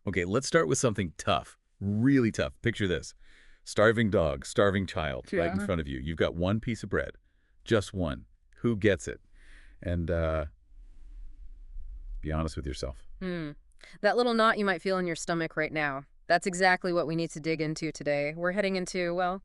Okay, let's start with something tough, really tough. Picture this. Starving dog, starving child, right in Yeah. front of you. You've got one piece of bread, just one. Who gets it? And be honest with yourself. Hmm. That little knot you might feel in your stomach right now. That's exactly what we need to dig into today. We're heading into, well,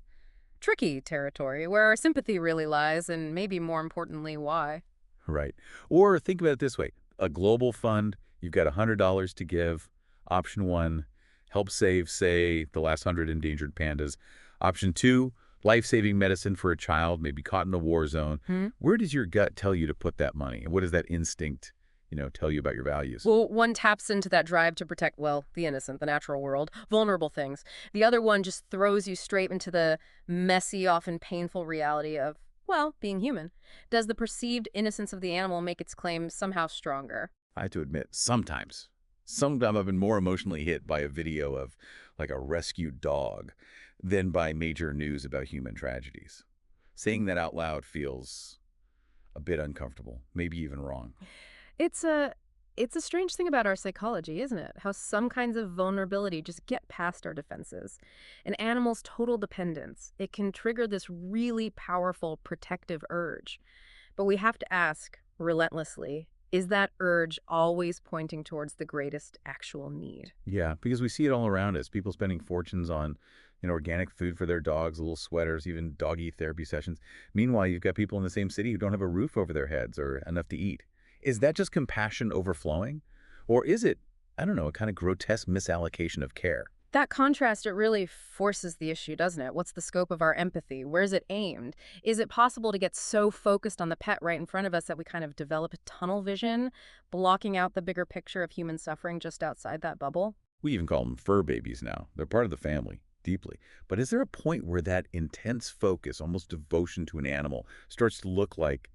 tricky territory where our sympathy really lies, and maybe more importantly, why. Right. Or think about it this way. A global fund, you've got $100 to give. Option one, help save, say, the last 100 endangered pandas. Option two, life-saving medicine for a child, maybe caught in a war zone. Hmm? Where does your gut tell you to put that money? And what does that instinct, tell you about your values? Well, one taps into that drive to protect, well, the innocent, the natural world, vulnerable things. The other one just throws you straight into the messy, often painful reality of, well, being human. Does the perceived innocence of the animal make its claim somehow stronger? I have to admit, sometimes. Sometimes I've been more emotionally hit by a video of, like, a rescued dog than by major news about human tragedies. Saying that out loud feels a bit uncomfortable, maybe even wrong. It's a it's a strange thing about our psychology, isn't it? How some kinds of vulnerability just get past our defenses. An animal's total dependence, it can trigger this really powerful protective urge. But we have to ask relentlessly, is that urge always pointing towards the greatest actual need? Yeah, because we see it all around us. People spending fortunes on, organic food for their dogs, little sweaters, even doggy therapy sessions. Meanwhile, you've got people in the same city who don't have a roof over their heads or enough to eat. Is that just compassion overflowing? Or is it, I don't know, a kind of grotesque misallocation of care? That contrast, it really forces the issue, doesn't it? What's the scope of our empathy? Where's it aimed? Is it possible to get so focused on the pet right in front of us that we kind of develop a tunnel vision, blocking out the bigger picture of human suffering just outside that bubble? We even call them fur babies now. They're part of the family, deeply. But is there a point where that intense focus, almost devotion to an animal, starts to look like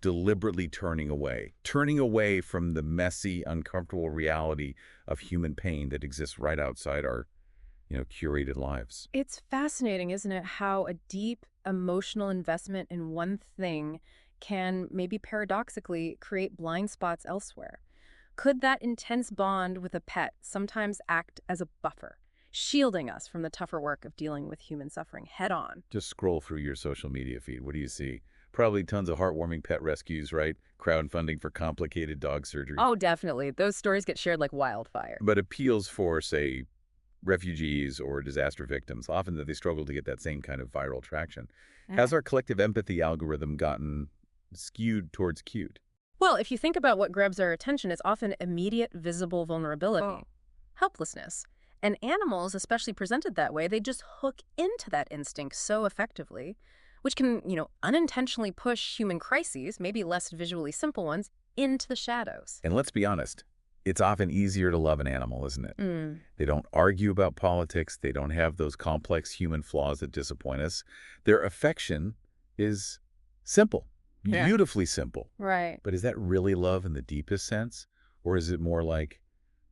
deliberately turning away from the messy, uncomfortable reality of human pain that exists right outside our, curated lives? It's fascinating, isn't it, how a deep emotional investment in one thing can maybe paradoxically create blind spots elsewhere. Could that intense bond with a pet sometimes act as a buffer, shielding us from the tougher work of dealing with human suffering head on? Just scroll through your social media feed. What do you see? Probably tons of heartwarming pet rescues, right? Crowdfunding for complicated dog surgery. Oh, definitely. Those stories get shared like wildfire. But appeals for, say, refugees or disaster victims, often that they struggle to get that same kind of viral traction. Has Eh. our collective empathy algorithm gotten skewed towards cute? Well, if you think about what grabs our attention, it's often immediate, visible vulnerability, helplessness. And animals, especially presented that way, they just hook into that instinct so effectively, which can, unintentionally push human crises, maybe less visually simple ones, into the shadows. And let's be honest, it's often easier to love an animal, isn't it? Mm. They don't argue about politics. They don't have those complex human flaws that disappoint us. Their affection is simple, Yeah. beautifully simple. Right. But is that really love in the deepest sense? Or is it more like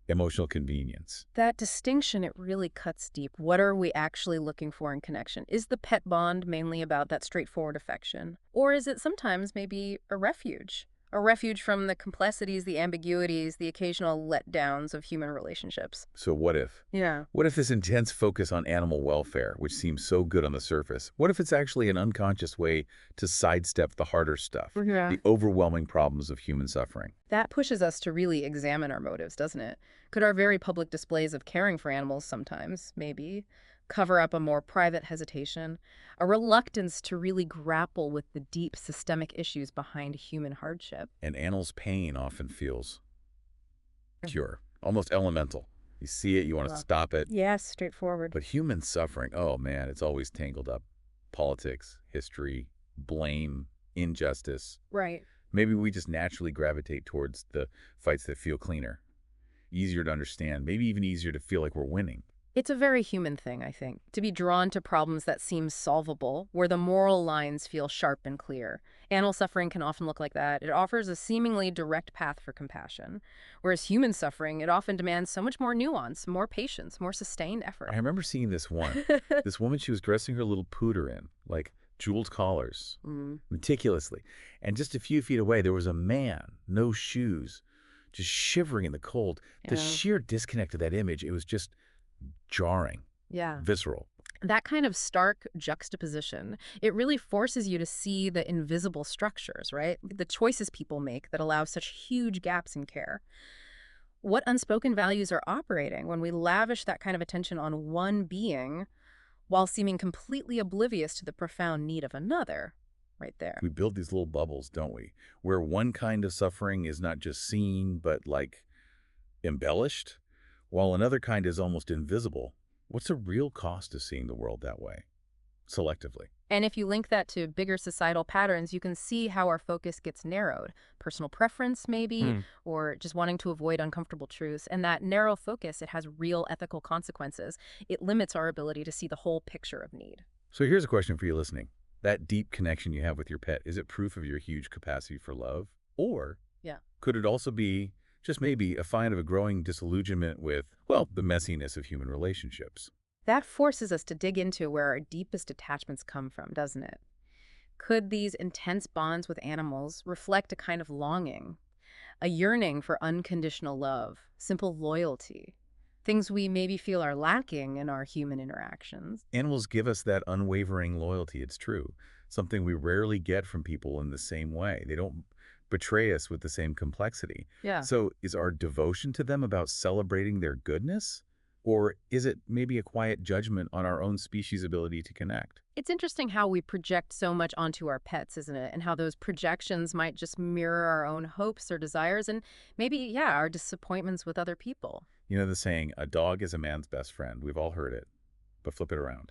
emotional convenience? That distinction, it really cuts deep. What are we actually looking for in connection? Is the pet bond mainly about that straightforward affection? Or is it sometimes maybe a refuge? A refuge from the complexities, the ambiguities, the occasional letdowns of human relationships. So what if? Yeah. What if this intense focus on animal welfare, which seems so good on the surface, what if it's actually an unconscious way to sidestep the harder stuff, Yeah. the overwhelming problems of human suffering? That pushes us to really examine our motives, doesn't it? Could our very public displays of caring for animals sometimes, maybe, cover up a more private hesitation, a reluctance to really grapple with the deep systemic issues behind human hardship? And animals' pain often feels pure, almost elemental. You see it, you want to Well, stop it. yes, straightforward. But human suffering, oh man, it's always tangled up. Politics, history, blame, injustice. Right. Maybe we just naturally gravitate towards the fights that feel cleaner, easier to understand, maybe even easier to feel like we're winning. It's a very human thing, I think, to be drawn to problems that seem solvable, where the moral lines feel sharp and clear. Animal suffering can often look like that. It offers a seemingly direct path for compassion, whereas human suffering, it often demands so much more nuance, more patience, more sustained effort. I remember seeing this one. This woman, she was dressing her little pooter in, like jeweled collars, Mm. meticulously. And just a few feet away, there was a man, no shoes, just shivering in the cold. The Yeah. sheer disconnect of that image, it was just jarring, Yeah. visceral. That kind of stark juxtaposition, it really forces you to see the invisible structures, right? The choices people make that allow such huge gaps in care. What unspoken values are operating when we lavish that kind of attention on one being while seeming completely oblivious to the profound need of another? Right there. We build these little bubbles, don't we? Where one kind of suffering is not just seen, but like embellished, while another kind is almost invisible. What's the real cost of seeing the world that way, selectively? And if you link that to bigger societal patterns, you can see how our focus gets narrowed. Personal preference, maybe, Hmm. or just wanting to avoid uncomfortable truths. And that narrow focus, it has real ethical consequences. It limits our ability to see the whole picture of need. So here's a question for you listening. That deep connection you have with your pet, is it proof of your huge capacity for love? Or Yeah. could it also be just maybe a sign of a growing disillusionment with, well, the messiness of human relationships? That forces us to dig into where our deepest attachments come from, doesn't it? Could these intense bonds with animals reflect a kind of longing, a yearning for unconditional love, simple loyalty, things we maybe feel are lacking in our human interactions? Animals give us that unwavering loyalty, it's true. Something we rarely get from people in the same way. They don't betray us with the same complexity. Yeah. So is our devotion to them about celebrating their goodness? Or is it maybe a quiet judgment on our own species' ability to connect? It's interesting how we project so much onto our pets, isn't it? And how those projections might just mirror our own hopes or desires and maybe, yeah, our disappointments with other people. You know the saying, a dog is a man's best friend. We've all heard it, but flip it around.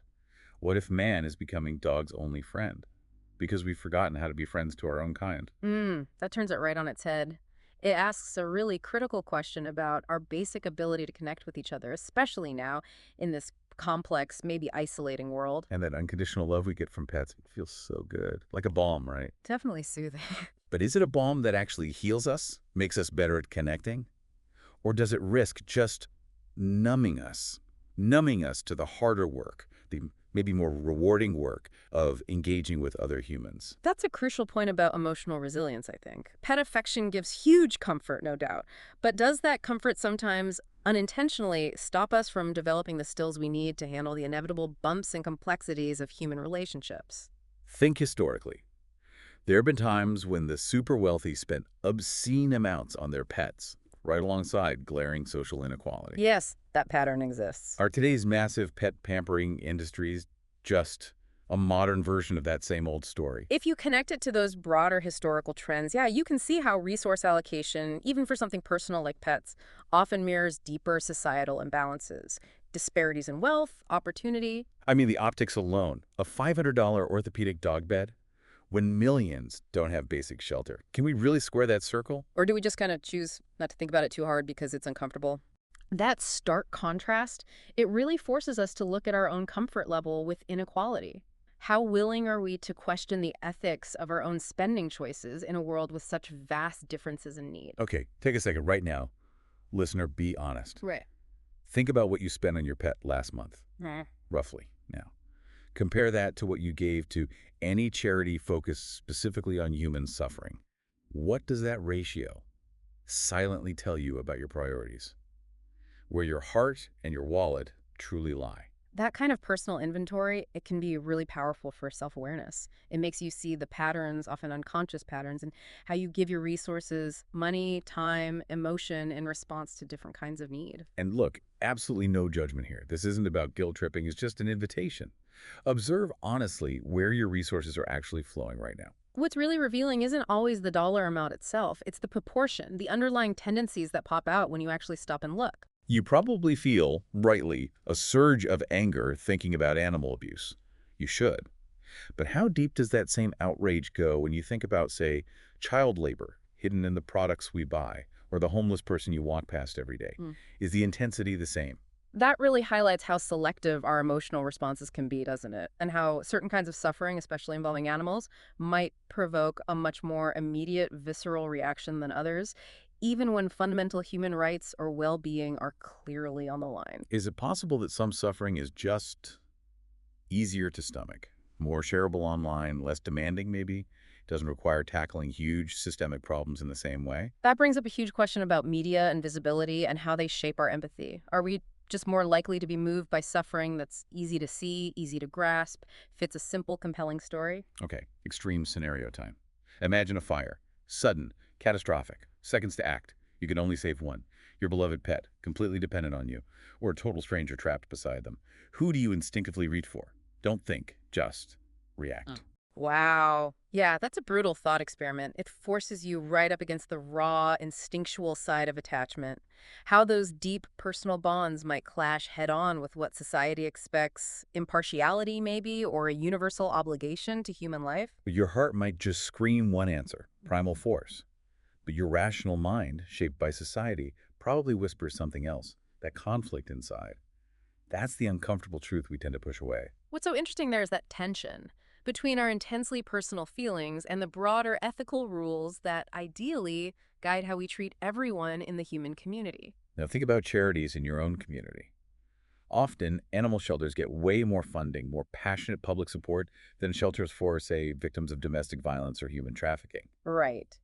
What if man is becoming dog's only friend? Because we've forgotten how to be friends to our own kind. That turns it right on its head. It asks a really critical question about our basic ability to connect with each other, especially now in this complex, maybe isolating world. And that unconditional love we get from pets, it feels so good. Like a balm, right? Definitely soothing. But is it a balm that actually heals us, makes us better at connecting? Or does it risk just numbing us, numbing us to the harder work, the maybe more rewarding work of engaging with other humans? That's a crucial point about emotional resilience, I think. Pet affection gives huge comfort, no doubt. But does that comfort sometimes unintentionally stop us from developing the skills we need to handle the inevitable bumps and complexities of human relationships? Think historically. There have been times when the super wealthy spent obscene amounts on their pets, right alongside glaring social inequality. Yes, that pattern exists. Are today's massive pet pampering industries just a modern version of that same old story? If you connect it to those broader historical trends, yeah, you can see how resource allocation, even for something personal like pets, often mirrors deeper societal imbalances. Disparities in wealth, opportunity. I mean, the optics alone. A $500 orthopedic dog bed when millions don't have basic shelter. Can we really square that circle? Or do we just kind of choose not to think about it too hard because it's uncomfortable? That stark contrast, it really forces us to look at our own comfort level with inequality. How willing are we to question the ethics of our own spending choices in a world with such vast differences in need? Okay, take a second right now. Listener, be honest. Right. Think about what you spent on your pet last month, Nah. roughly now. Compare that to what you gave to any charity focused specifically on human suffering. What does that ratio silently tell you about your priorities? Where your heart and your wallet truly lie. That kind of personal inventory, it can be really powerful for self-awareness. It makes you see the patterns, often unconscious patterns, and how you give your resources, money, time, emotion in response to different kinds of need. And look, absolutely no judgment here. This isn't about guilt tripping, it's just an invitation. Observe honestly where your resources are actually flowing right now. What's really revealing isn't always the dollar amount itself. It's the proportion, the underlying tendencies that pop out when you actually stop and look. You probably feel, rightly, a surge of anger thinking about animal abuse. You should. But how deep does that same outrage go when you think about, say, child labor hidden in the products we buy, or the homeless person you walk past every day? Mm. Is the intensity the same? That really highlights how selective our emotional responses can be, doesn't it? And how certain kinds of suffering, especially involving animals, might provoke a much more immediate, visceral reaction than others, even when fundamental human rights or well-being are clearly on the line. Is it possible that some suffering is just easier to stomach, more shareable online, less demanding maybe? doesn't require tackling huge systemic problems in the same way. That brings up a huge question about media and visibility and how they shape our empathy. Are we just more likely to be moved by suffering that's easy to see, easy to grasp, fits a simple, compelling story? Okay, extreme scenario time. Imagine a fire. Sudden, catastrophic, seconds to act. You can only save one. Your beloved pet, completely dependent on you, or a total stranger trapped beside them. Who do you instinctively reach for? Don't think, just react. Wow. Yeah, that's a brutal thought experiment. It forces you right up against the raw, instinctual side of attachment. How those deep personal bonds might clash head on with what society expects impartiality, maybe, or a universal obligation to human life. But your heart might just scream one answer, primal force. But your rational mind, shaped by society, probably whispers something else, that conflict inside. That's the uncomfortable truth we tend to push away. What's so interesting there is that tension between our intensely personal feelings and the broader ethical rules that ideally guide how we treat everyone in the human community. Now think about charities in your own community. Often, animal shelters get way more funding, more passionate public support than shelters for, say, victims of domestic violence or human trafficking. Right.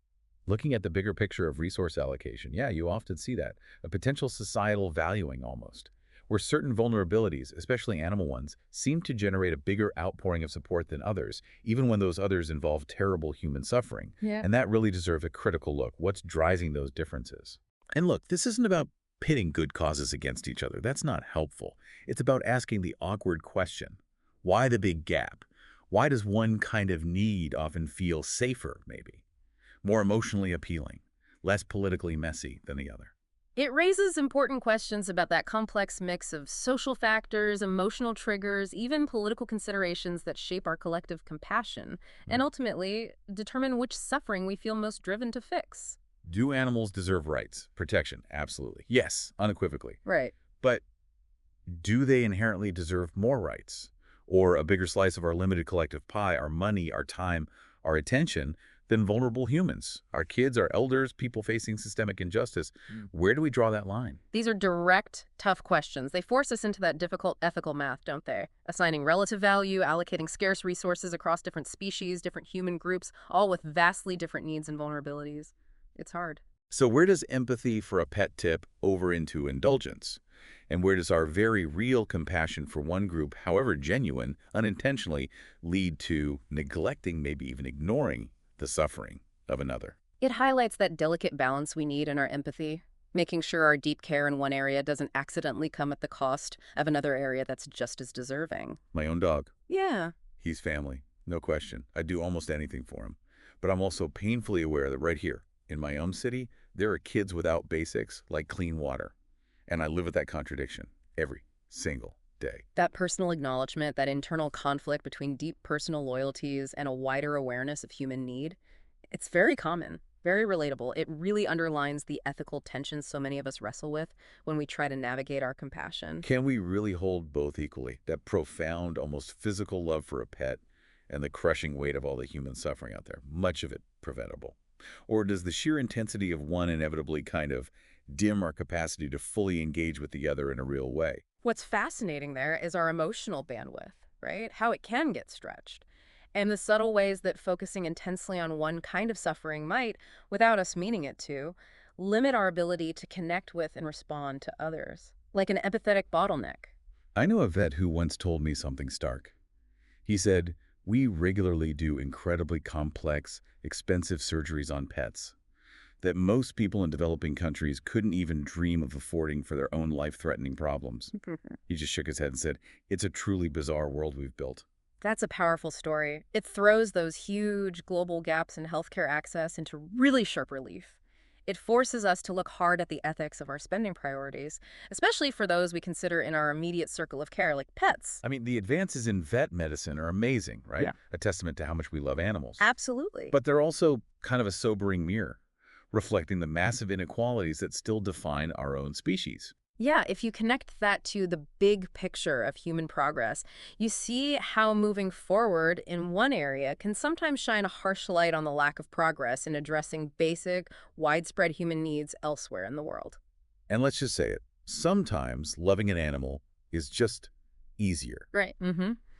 Looking at the bigger picture of resource allocation, yeah, you often see that, a potential societal valuing almost, where certain vulnerabilities, especially animal ones, seem to generate a bigger outpouring of support than others, even when those others involve terrible human suffering. Yeah. And that really deserves a critical look. What's driving those differences? And look, this isn't about pitting good causes against each other. That's not helpful. It's about asking the awkward question. Why the big gap? Why does one kind of need often feel safer, maybe? More emotionally appealing, less politically messy than the other. It raises important questions about that complex mix of social factors, emotional triggers, even political considerations that shape our collective compassion, and ultimately determine which suffering we feel most driven to fix. Do animals deserve rights? Protection? Absolutely. Yes, unequivocally. Right. But do they inherently deserve more rights? Or a bigger slice of our limited collective pie, our money, our time, our attention, than vulnerable humans, our kids, our elders, people facing systemic injustice? Where do we draw that line? These are direct, tough questions. They force us into that difficult ethical math, don't they? Assigning relative value, allocating scarce resources across different species, different human groups, all with vastly different needs and vulnerabilities. It's hard. So where does empathy for a pet tip over into indulgence? And where does our very real compassion for one group, however genuine, unintentionally lead to neglecting, maybe even ignoring, the suffering of another? It highlights that delicate balance we need in our empathy, making sure our deep care in one area doesn't accidentally come at the cost of another area that's just as deserving. My own dog. Yeah. He's family, no question. I'd do almost anything for him. But I'm also painfully aware that right here, in my own city, there are kids without basics like clean water. And I live with that contradiction every single day. That personal acknowledgement, that internal conflict between deep personal loyalties and a wider awareness of human need, it's very common, very relatable. It really underlines the ethical tensions so many of us wrestle with when we try to navigate our compassion. Can we really hold both equally? That profound, almost physical love for a pet and the crushing weight of all the human suffering out there, much of it preventable? Or does the sheer intensity of one inevitably kind of dim our capacity to fully engage with the other in a real way? What's fascinating there is our emotional bandwidth, right? How it can get stretched. And the subtle ways that focusing intensely on one kind of suffering might, without us meaning it to, limit our ability to connect with and respond to others, like an empathetic bottleneck. I know a vet who once told me something stark. He said, "We regularly do incredibly complex, expensive surgeries on pets that most people in developing countries couldn't even dream of affording for their own life-threatening problems." He just shook his head and said, "It's a truly bizarre world we've built." That's a powerful story. It throws those huge global gaps in healthcare access into really sharp relief. It forces us to look hard at the ethics of our spending priorities, especially for those we consider in our immediate circle of care, like pets. I mean, the advances in vet medicine are amazing, right? Yeah. A testament to how much we love animals. Absolutely. But they're also kind of a sobering mirror, reflecting the massive inequalities that still define our own species. Yeah, if you connect that to the big picture of human progress, you see how moving forward in one area can sometimes shine a harsh light on the lack of progress in addressing basic, widespread human needs elsewhere in the world. And let's just say it, sometimes loving an animal is just easier. Right.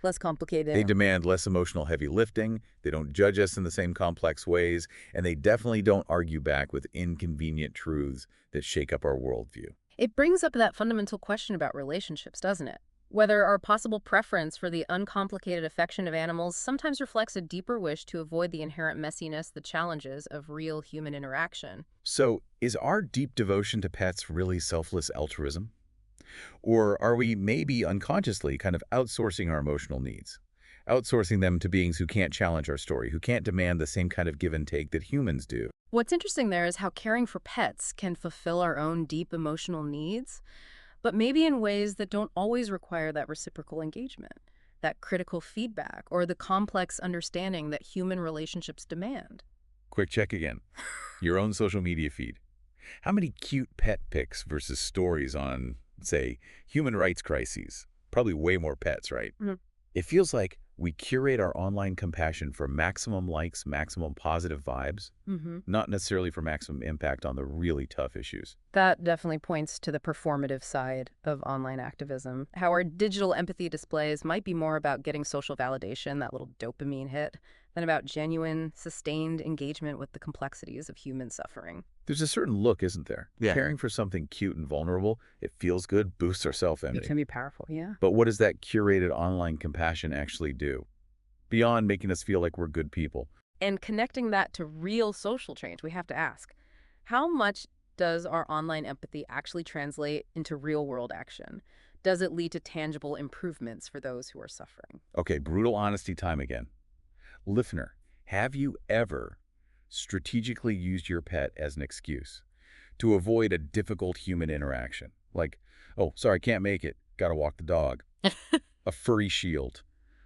Less They complicated. demand less emotional heavy lifting, they don't judge us in the same complex ways, and they definitely don't argue back with inconvenient truths that shake up our worldview. It brings up that fundamental question about relationships, doesn't it? Whether our possible preference for the uncomplicated affection of animals sometimes reflects a deeper wish to avoid the inherent messiness, the challenges of real human interaction. So, is our deep devotion to pets really selfless altruism? Or are we maybe unconsciously kind of outsourcing our emotional needs? Outsourcing them to beings who can't challenge our story, who can't demand the same kind of give and take that humans do? What's interesting there is how caring for pets can fulfill our own deep emotional needs, but maybe in ways that don't always require that reciprocal engagement, that critical feedback, or the complex understanding that human relationships demand. Quick check again. Your own social media feed. How many cute pet pics versus stories on, say, human rights crises? Probably way more pets, right? Mhm. It feels like we curate our online compassion for maximum likes, maximum positive vibes, hmm not necessarily for maximum impact on the really tough issues. That definitely points to the performative side of online activism. How our digital empathy displays might be more about getting social validation, that little dopamine hit, than about genuine, sustained engagement with the complexities of human suffering. There's a certain look, isn't there? Yeah. Caring for something cute and vulnerable, it feels good, boosts our It self-image. can be powerful, yeah. But what does that curated online compassion actually do? Beyond making us feel like we're good people. And connecting that to real social change, we have to ask, how much does our online empathy actually translate into real world action? Does it lead to tangible improvements for those who are suffering? Okay, brutal honesty time again. Listener, have you ever strategically used your pet as an excuse to avoid a difficult human interaction? Like, oh, sorry, can't make it. Gotta walk the dog. A furry shield.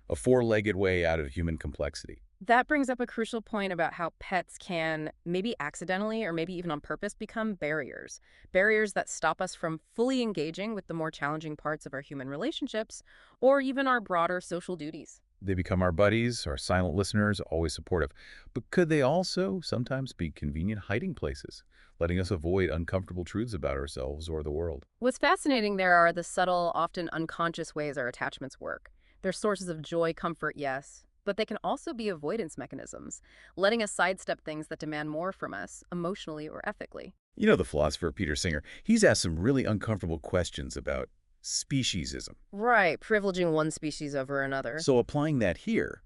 A four-legged way out of human complexity. That brings up a crucial point about how pets can, maybe accidentally or maybe even on purpose, become barriers. Barriers that stop us from fully engaging with the more challenging parts of our human relationships or even our broader social duties. They become our buddies, our silent listeners, always supportive. But could they also sometimes be convenient hiding places, letting us avoid uncomfortable truths about ourselves or the world? What's fascinating there are the subtle, often unconscious ways our attachments work. They're sources of joy, comfort, yes, but they can also be avoidance mechanisms, letting us sidestep things that demand more from us, emotionally or ethically. You know the philosopher Peter Singer, he's asked some really uncomfortable questions about speciesism. Right, privileging one species over another. So applying that here,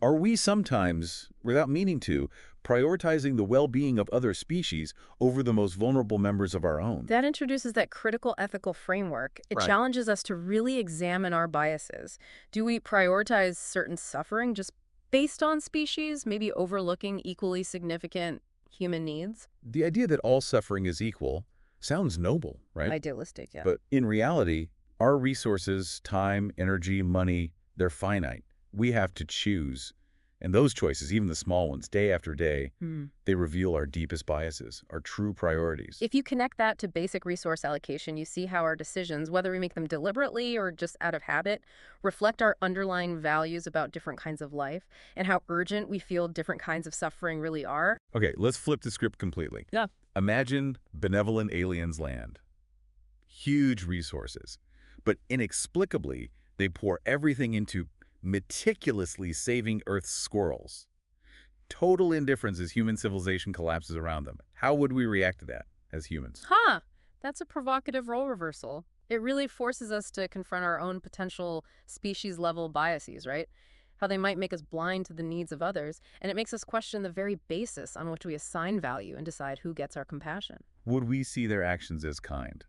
are we sometimes, without meaning to, prioritizing the well-being of other species over the most vulnerable members of our own? That introduces that critical ethical framework. It Right. challenges us to really examine our biases. Do we prioritize certain suffering just based on species, maybe overlooking equally significant human needs? The idea that all suffering is equal sounds noble, right? Idealistic, yeah. But in reality, our resources, time, energy, money, they're finite. We have to choose. And those choices, even the small ones, day after day, Hmm. they reveal our deepest biases, our true priorities. If you connect that to basic resource allocation, you see how our decisions, whether we make them deliberately or just out of habit, reflect our underlying values about different kinds of life and how urgent we feel different kinds of suffering really are. Okay, let's flip the script completely. Yeah. Imagine benevolent aliens land. Huge resources. But inexplicably, they pour everything into meticulously saving Earth's squirrels. Total indifference as human civilization collapses around them. How would we react to that as humans? Huh, that's a provocative role reversal. It really forces us to confront our own potential species-level biases, right? How they might make us blind to the needs of others, and it makes us question the very basis on which we assign value and decide who gets our compassion. Would we see their actions as kind?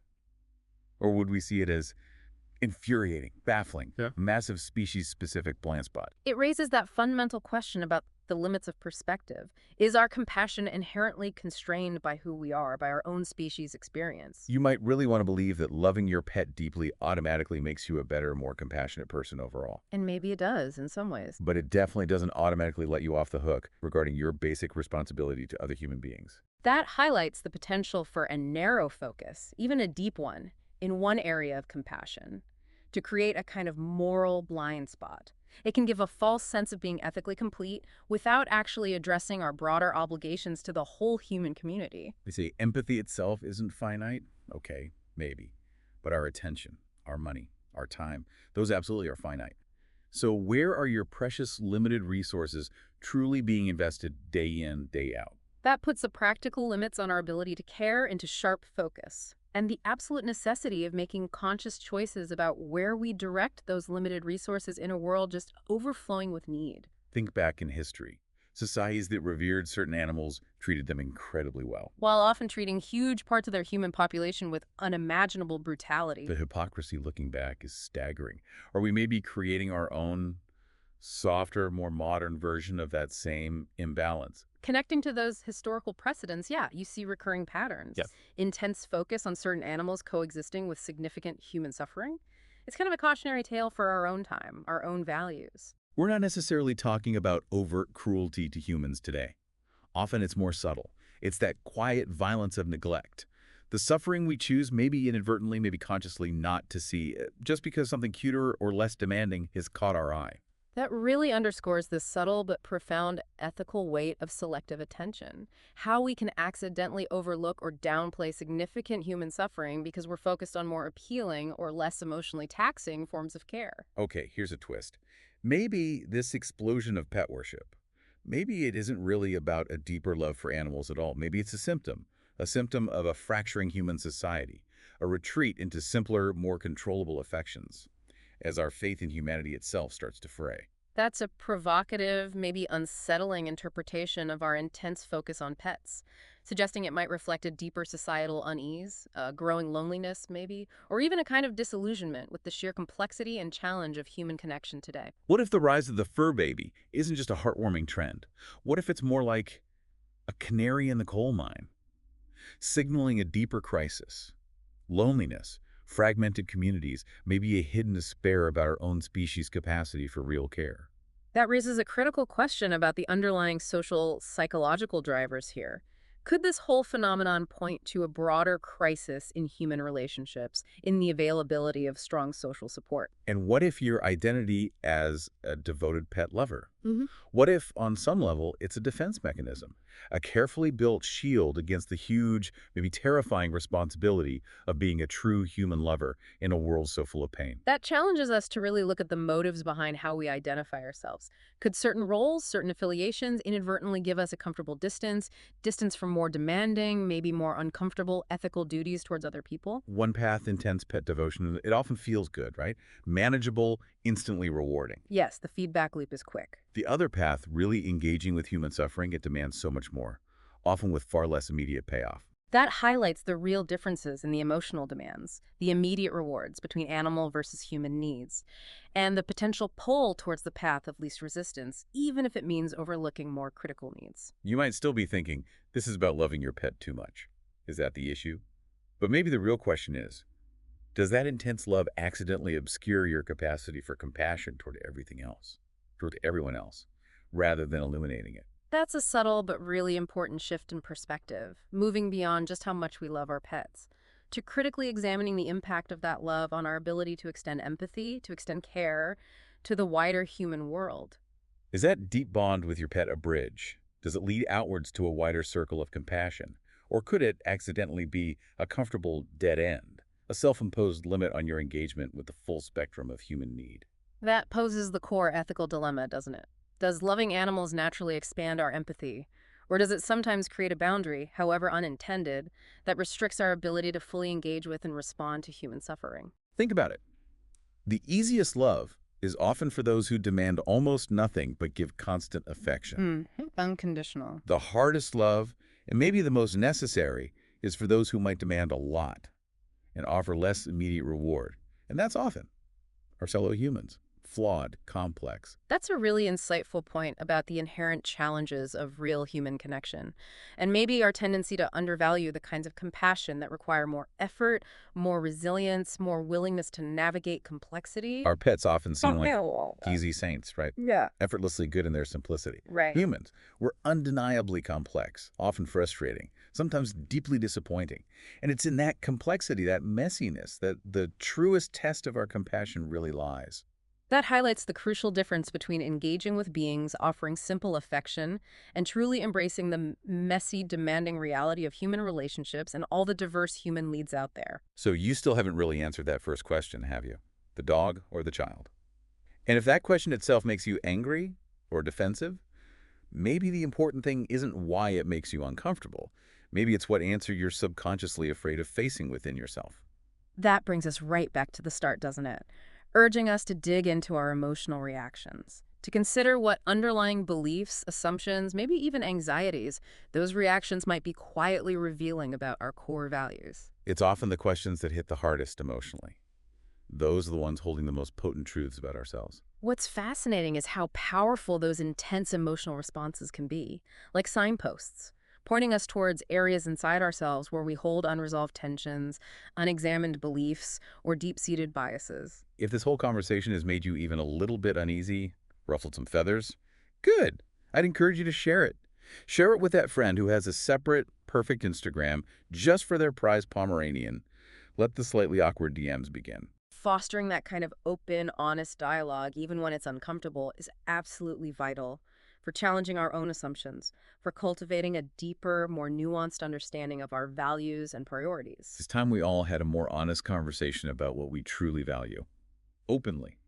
Or would we see it as infuriating, baffling, Yeah. massive species-specific blind spot? It raises that fundamental question about the limits of perspective. Is our compassion inherently constrained by who we are, by our own species experience? You might really want to believe that loving your pet deeply automatically makes you a better, more compassionate person overall. And maybe it does in some ways. But it definitely doesn't automatically let you off the hook regarding your basic responsibility to other human beings. That highlights the potential for a narrow focus, even a deep one, in one area of compassion, to create a kind of moral blind spot. It can give a false sense of being ethically complete without actually addressing our broader obligations to the whole human community. They say empathy itself isn't finite. Okay, maybe. But our attention, our money, our time, those absolutely are finite. So where are your precious limited resources truly being invested day in, day out? That puts the practical limits on our ability to care into sharp focus, and the absolute necessity of making conscious choices about where we direct those limited resources in a world just overflowing with need. Think back in history. Societies that revered certain animals treated them incredibly well. While often treating huge parts of their human population with unimaginable The brutality. hypocrisy looking back is staggering. Are we maybe creating our own softer, more modern version of that same imbalance? Connecting to those historical precedents, yeah, you see recurring patterns. Yep. Intense focus on certain animals coexisting with significant human suffering. It's kind of a cautionary tale for our own time, our own values. We're not necessarily talking about overt cruelty to humans today. Often it's more subtle. It's that quiet violence of neglect. The suffering we choose, maybe inadvertently, maybe consciously, not to see, just because something cuter or less demanding has caught our eye. That really underscores the subtle but profound ethical weight of selective attention. How we can accidentally overlook or downplay significant human suffering because we're focused on more appealing or less emotionally taxing forms of care. Okay, here's a twist. Maybe this explosion of pet worship, maybe it isn't really about a deeper love for animals at all. Maybe it's a symptom of a fracturing human society, a retreat into simpler, more controllable affections, as our faith in humanity itself starts to fray. That's a provocative, maybe unsettling interpretation of our intense focus on pets, suggesting it might reflect a deeper societal unease, a growing loneliness, maybe, or even a kind of disillusionment with the sheer complexity and challenge of human connection today. What if the rise of the fur baby isn't just a heartwarming trend? What if it's more like a canary in the coal mine, signaling a deeper crisis? Loneliness, fragmented communities, maybe a hidden despair about our own species' capacity for real care. That raises a critical question about the underlying social psychological drivers here. Could this whole phenomenon point to a broader crisis in human relationships, in the availability of strong social support? And what if your identity as a devoted pet lover? Hmm. What if, on some level, it's a defense mechanism, a carefully built shield against the huge, maybe terrifying responsibility of being a true human lover in a world so full of pain? That challenges us to really look at the motives behind how we identify ourselves. Could certain roles, certain affiliations inadvertently give us a comfortable distance, distance from more demanding, maybe more uncomfortable ethical duties towards other people? One path, intense pet devotion, it often feels good, right? Manageable, instantly rewarding. Yes, the feedback loop is quick. The other path, really engaging with human suffering, it demands so much more, often with far less immediate payoff. That highlights the real differences in the emotional demands, the immediate rewards between animal versus human needs, and the potential pull towards the path of least resistance, even if it means overlooking more critical needs. You might still be thinking, this is about loving your pet too much. Is that the issue? But maybe the real question is, does that intense love accidentally obscure your capacity for compassion toward everything else, toward everyone else, rather than illuminating it? That's a subtle but really important shift in perspective, moving beyond just how much we love our pets, to critically examining the impact of that love on our ability to extend empathy, to extend care, to the wider human world. Is that deep bond with your pet a bridge? Does it lead outwards to a wider circle of compassion? Or could it accidentally be a comfortable dead end, a self-imposed limit on your engagement with the full spectrum of human need? That poses the core ethical dilemma, doesn't it? Does loving animals naturally expand our empathy? Or does it sometimes create a boundary, however unintended, that restricts our ability to fully engage with and respond to human suffering? Think about it. The easiest love is often for those who demand almost nothing but give constant affection. Unconditional. The hardest love, and maybe the most necessary, is for those who might demand a lot and offer less immediate reward. And that's often our fellow humans, flawed, complex. That's a really insightful point about the inherent challenges of real human connection, and maybe our tendency to undervalue the kinds of compassion that require more effort, more resilience, more willingness to navigate complexity. Our pets often seem like Well, easy saints, right? yeah, Effortlessly good in their simplicity. right. Humans, we're undeniably complex, often frustrating, sometimes deeply disappointing. And it's in that complexity, that messiness, that the truest test of our compassion really lies. That highlights the crucial difference between engaging with beings offering simple affection and truly embracing the messy, demanding reality of human relationships and all the diverse human needs out there. So you still haven't really answered that first question, have you? The dog or the child? And if that question itself makes you angry or defensive, maybe the important thing isn't why it makes you uncomfortable. Maybe it's what answer you're subconsciously afraid of facing within yourself. That brings us right back to the start, doesn't it? Urging us to dig into our emotional reactions, to consider what underlying beliefs, assumptions, maybe even anxieties, those reactions might be quietly revealing about our core values. It's often the questions that hit the hardest emotionally. Those are the ones holding the most potent truths about ourselves. What's fascinating is how powerful those intense emotional responses can be, like signposts, pointing us towards areas inside ourselves where we hold unresolved tensions, unexamined beliefs, or deep-seated biases. If this whole conversation has made you even a little bit uneasy, ruffled some feathers, good. I'd encourage you to share it. Share it with that friend who has a separate, perfect Instagram just for their prized Pomeranian. Let the slightly awkward DMs begin. Fostering that kind of open, honest dialogue, even when it's uncomfortable, is absolutely vital for challenging our own assumptions, for cultivating a deeper, more nuanced understanding of our values and priorities. It's time we all had a more honest conversation about what we truly value. Openly,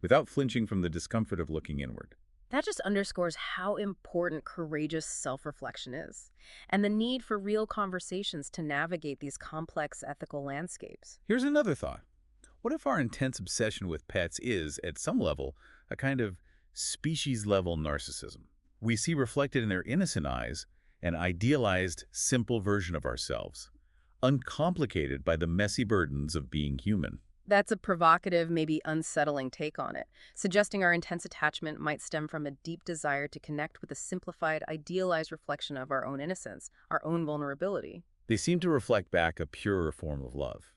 without flinching from the discomfort of looking inward. That just underscores how important courageous self-reflection is, and the need for real conversations to navigate these complex ethical landscapes. Here's another thought. What if our intense obsession with pets is, at some level, a kind of species-level narcissism? We see reflected in their innocent eyes an idealized, simple version of ourselves, uncomplicated by the messy burdens of being human. That's a provocative, maybe unsettling take on it, suggesting our intense attachment might stem from a deep desire to connect with a simplified, idealized reflection of our own innocence, our own vulnerability. They seem to reflect back a purer form of love.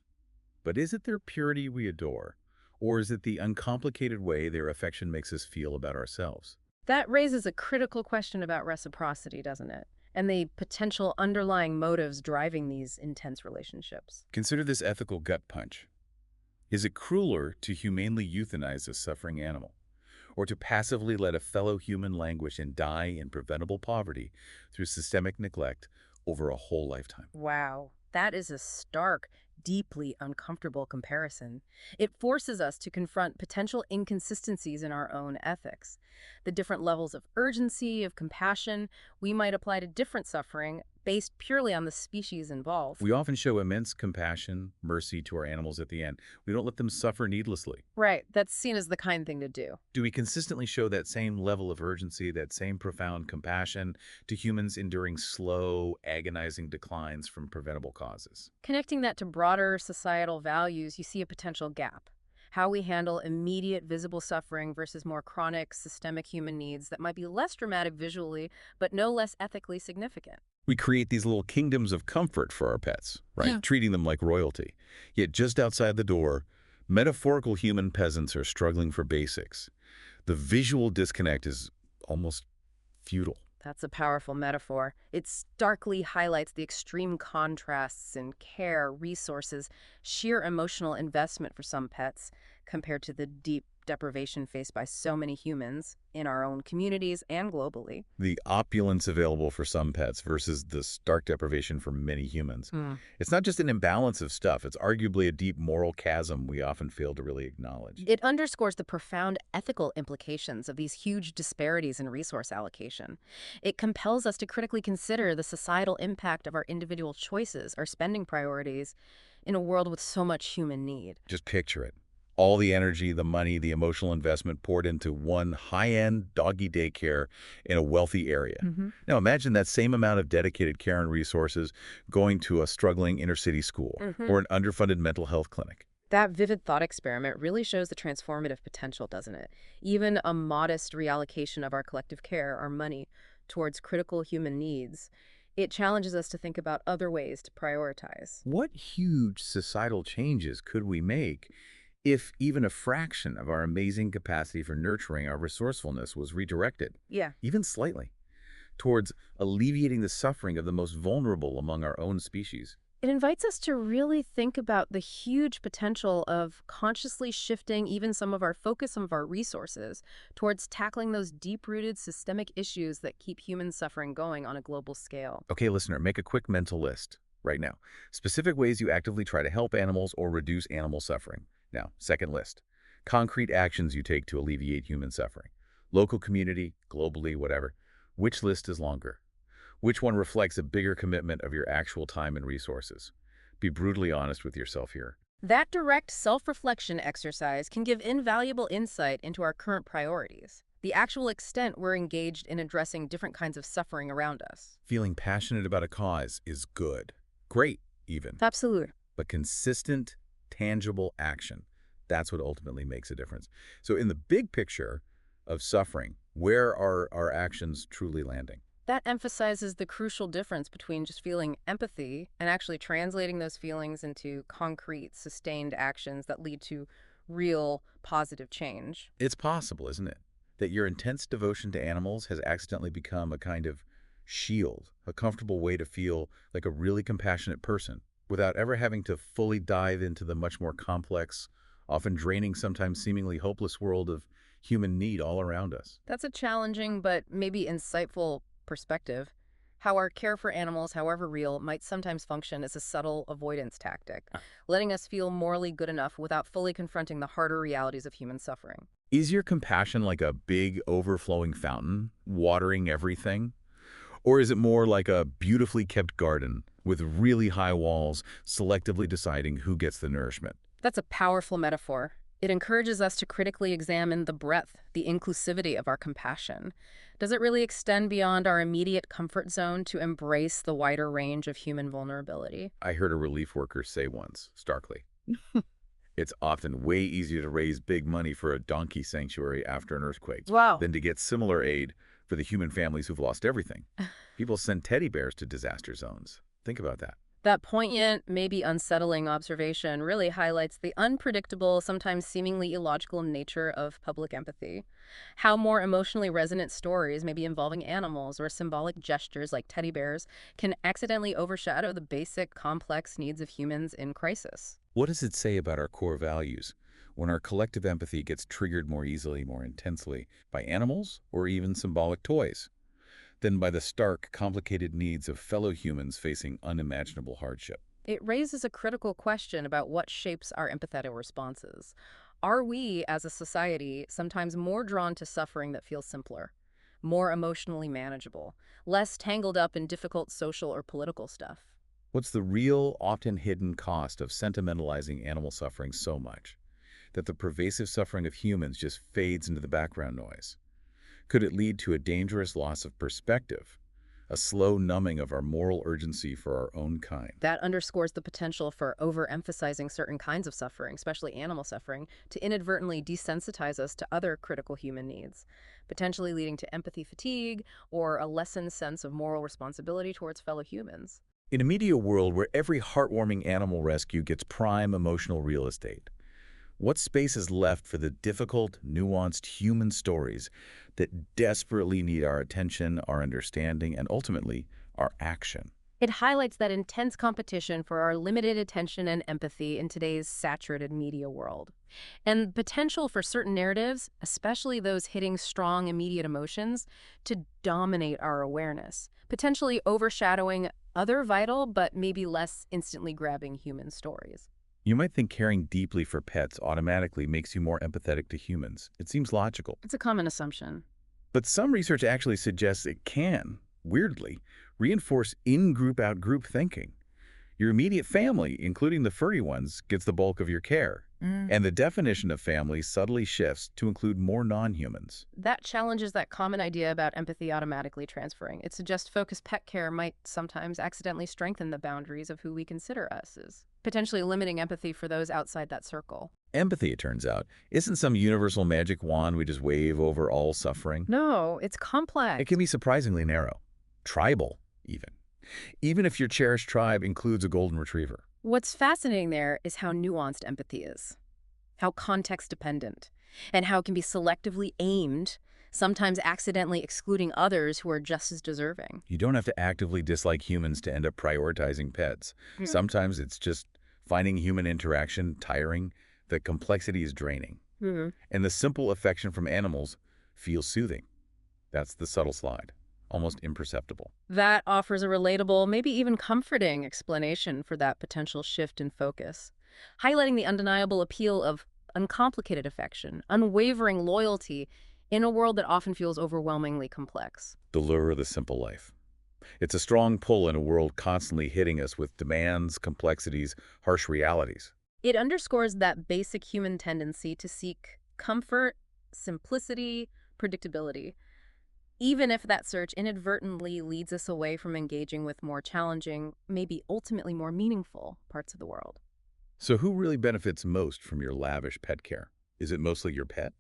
But is it their purity we adore, or is it the uncomplicated way their affection makes us feel about ourselves? That raises a critical question about reciprocity, doesn't it? And the potential underlying motives driving these intense relationships. Consider this ethical gut punch. Is it crueler to humanely euthanize a suffering animal, or to passively let a fellow human languish and die in preventable poverty through systemic neglect over a whole lifetime? Wow, that is a stark, deeply uncomfortable comparison. It forces us to confront potential inconsistencies in our own ethics. The different levels of urgency, of compassion we might apply to different suffering based purely on the species involved. We often show immense compassion, mercy to our animals at the end. We don't let them suffer needlessly. Right, that's seen as the kind thing to do. Do we consistently show that same level of urgency, that same profound compassion to humans enduring slow, agonizing declines from preventable causes? Connecting that to broader societal values, you see a potential gap. How we handle immediate visible suffering versus more chronic, systemic human needs that might be less dramatic visually, but no less ethically significant. We create these little kingdoms of comfort for our pets, right? Yeah. Treating them like royalty. Yet just outside the door, metaphorical human peasants are struggling for basics. The visual disconnect is almost futile. That's a powerful metaphor. It starkly highlights the extreme contrasts in care, resources, sheer emotional investment for some pets, compared to the deep deprivation faced by so many humans in our own communities and globally. The opulence available for some pets versus the stark deprivation for many humans. Hmm. It's not just an imbalance of stuff. It's arguably a deep moral chasm we often fail to really acknowledge. It underscores the profound ethical implications of these huge disparities in resource allocation. It compels us to critically consider the societal impact of our individual choices, our spending priorities, in a world with so much human need. Just picture it. All the energy, the money, the emotional investment poured into one high-end doggy daycare in a wealthy area. Now imagine that same amount of dedicated care and resources going to a struggling inner-city school or an underfunded mental health clinic. That vivid thought experiment really shows the transformative potential, doesn't it? Even a modest reallocation of our collective care, our money, towards critical human needs, it challenges us to think about other ways to prioritize. What huge societal changes could we make if even a fraction of our amazing capacity for nurturing our resourcefulness was redirected, Yeah. even slightly, towards alleviating the suffering of the most vulnerable among our own species? It invites us to really think about the huge potential of consciously shifting even some of our focus, some of our resources, towards tackling those deep-rooted systemic issues that keep human suffering going on a global scale. Okay, listener, make a quick mental list right now. Specific ways you actively try to help animals or reduce animal suffering. Now, second list. Concrete actions you take to alleviate human suffering. Local community, globally, whatever. Which list is longer? Which one reflects a bigger commitment of your actual time and resources? Be brutally honest with yourself here. That direct self-reflection exercise can give invaluable insight into our current priorities, the actual extent we're engaged in addressing different kinds of suffering around us. Feeling passionate about a cause is good. Great, even. Absolutely. But consistent, tangible action, that's what ultimately makes a difference. So in the big picture of suffering, where are our actions truly landing? That emphasizes the crucial difference between just feeling empathy and actually translating those feelings into concrete, sustained actions that lead to real positive change. It's possible, isn't it, that your intense devotion to animals has accidentally become a kind of shield, a comfortable way to feel like a really compassionate person without ever having to fully dive into the much more complex, often draining, sometimes seemingly hopeless world of human need all around us. That's a challenging but maybe insightful perspective. How our care for animals, however real, might sometimes function as a subtle avoidance tactic, letting us feel morally good enough without fully confronting the harder realities of human suffering. Is your compassion like a big overflowing fountain, watering everything? Or is it more like a beautifully kept garden with really high walls, selectively deciding who gets the nourishment? That's a powerful metaphor. It encourages us to critically examine the breadth, the inclusivity of our compassion. Does it really extend beyond our immediate comfort zone to embrace the wider range of human vulnerability? I heard a relief worker say once, starkly, it's often way easier to raise big money for a donkey sanctuary after an earthquake Wow. than to get similar aid for the human families who've lost everything. People send teddy bears to disaster zones. Think about that. That poignant, maybe unsettling observation really highlights the unpredictable, sometimes seemingly illogical nature of public empathy. How more emotionally resonant stories, maybe involving animals or symbolic gestures like teddy bears, can accidentally overshadow the basic, complex needs of humans in crisis. What does it say about our core values when our collective empathy gets triggered more easily, more intensely by animals or even symbolic toys than by the stark, complicated needs of fellow humans facing unimaginable hardship? It raises a critical question about what shapes our empathetic responses. Are we, as a society, sometimes more drawn to suffering that feels simpler, more emotionally manageable, less tangled up in difficult social or political stuff? What's the real, often hidden cost of sentimentalizing animal suffering so much that the pervasive suffering of humans just fades into the background noise? Could it lead to a dangerous loss of perspective, a slow numbing of our moral urgency for our own kind? That underscores the potential for overemphasizing certain kinds of suffering, especially animal suffering, to inadvertently desensitize us to other critical human needs, potentially leading to empathy fatigue or a lessened sense of moral responsibility towards fellow humans. In a media world where every heartwarming animal rescue gets prime emotional real estate, what space is left for the difficult, nuanced human stories that desperately need our attention, our understanding, and ultimately, our action? It highlights that intense competition for our limited attention and empathy in today's saturated media world. And potential for certain narratives, especially those hitting strong immediate emotions, to dominate our awareness, potentially overshadowing other vital but maybe less instantly grabbing human stories. You might think caring deeply for pets automatically makes you more empathetic to humans. It seems logical. It's a common assumption. But some research actually suggests it can, weirdly, reinforce in-group, out-group thinking. Your immediate family, including the furry ones, gets the bulk of your care. And the definition of family subtly shifts to include more non-humans. That challenges that common idea about empathy automatically transferring. It suggests focused pet care might sometimes accidentally strengthen the boundaries of who we consider us as, potentially limiting empathy for those outside that circle. Empathy, it turns out, isn't some universal magic wand we just wave over all suffering. No, it's complex. It can be surprisingly narrow, tribal even. Even if your cherished tribe includes a golden retriever. What's fascinating there is how nuanced empathy is, how context-dependent, and how it can be selectively aimed, sometimes accidentally excluding others who are just as deserving. You don't have to actively dislike humans to end up prioritizing pets. Sometimes it's just finding human interaction tiring, the complexity is draining. And the simple affection from animals feels soothing. That's the subtle slide, almost imperceptible. That offers a relatable, maybe even comforting explanation for that potential shift in focus, highlighting the undeniable appeal of uncomplicated affection, unwavering loyalty in a world that often feels overwhelmingly complex. The lure of the simple life. It's a strong pull in a world constantly hitting us with demands, complexities, harsh realities. It underscores that basic human tendency to seek comfort, simplicity, predictability, even if that search inadvertently leads us away from engaging with more challenging, maybe ultimately more meaningful parts of the world. So who really benefits most from your lavish pet care? Is it mostly your pet?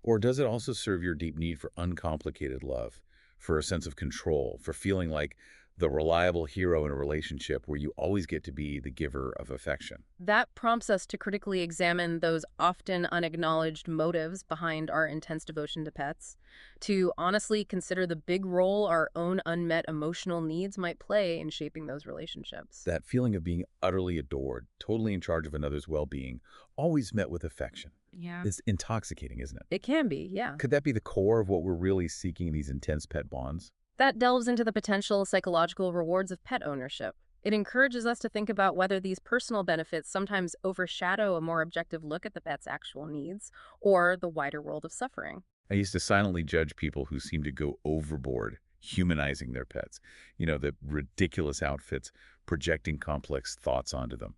Or does it also serve your deep need for uncomplicated love, for a sense of control, for feeling like the reliable hero in a relationship where you always get to be the giver of affection? That prompts us to critically examine those often unacknowledged motives behind our intense devotion to pets, to honestly consider the big role our own unmet emotional needs might play in shaping those relationships. That feeling of being utterly adored, totally in charge of another's well-being, always met with affection. Yeah. It's intoxicating, isn't it? It can be, yeah. Could that be the core of what we're really seeking in these intense pet bonds? That delves into the potential psychological rewards of pet ownership. It encourages us to think about whether these personal benefits sometimes overshadow a more objective look at the pet's actual needs or the wider world of suffering. I used to silently judge people who seemed to go overboard, humanizing their pets. The ridiculous outfits, projecting complex thoughts onto them.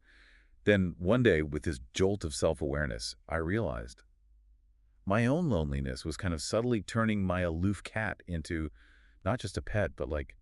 Then one day, with this jolt of self-awareness, I realized my own loneliness was kind of subtly turning my aloof cat into not just a pet, but like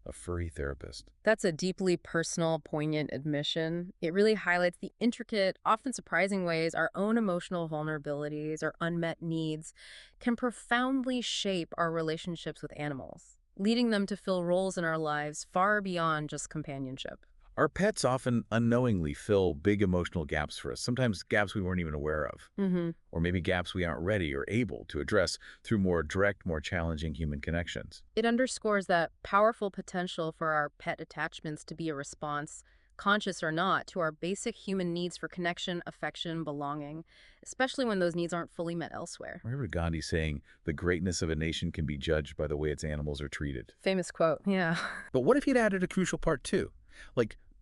a furry therapist. That's a deeply personal, poignant admission. It really highlights the intricate, often surprising ways our own emotional vulnerabilities or unmet needs can profoundly shape our relationships with animals, leading them to fill roles in our lives far beyond just companionship. Our pets often unknowingly fill big emotional gaps for us, sometimes gaps we weren't even aware of, Hmm. or maybe gaps we aren't ready or able to address through more direct, more challenging human connections. It underscores that powerful potential for our pet attachments to be a response, conscious or not, to our basic human needs for connection, affection, belonging, especially when those needs aren't fully met elsewhere. Remember Gandhi saying, the greatness of a nation can be judged by the way its animals are treated. Famous quote. Yeah. But what if he'd added a crucial part too?